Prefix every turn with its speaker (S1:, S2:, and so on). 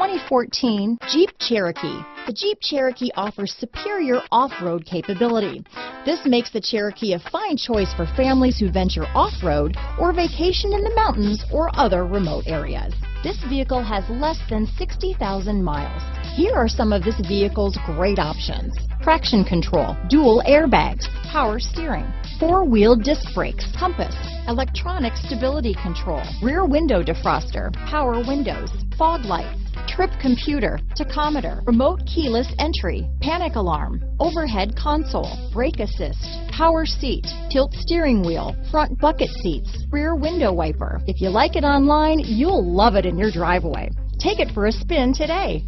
S1: 2014 Jeep Cherokee. The Jeep Cherokee offers superior off-road capability. This makes the Cherokee a fine choice for families who venture off-road or vacation in the mountains or other remote areas. This vehicle has less than 60,000 miles. Here are some of this vehicle's great options: traction control, dual airbags, power steering, four-wheel disc brakes, compass, electronic stability control, rear window defroster, power windows, fog lights, trip computer, tachometer, remote keyless entry, panic alarm, overhead console, brake assist, power seat, tilt steering wheel, front bucket seats, rear window wiper. If you like it online, you'll love it in your driveway. Take it for a spin today.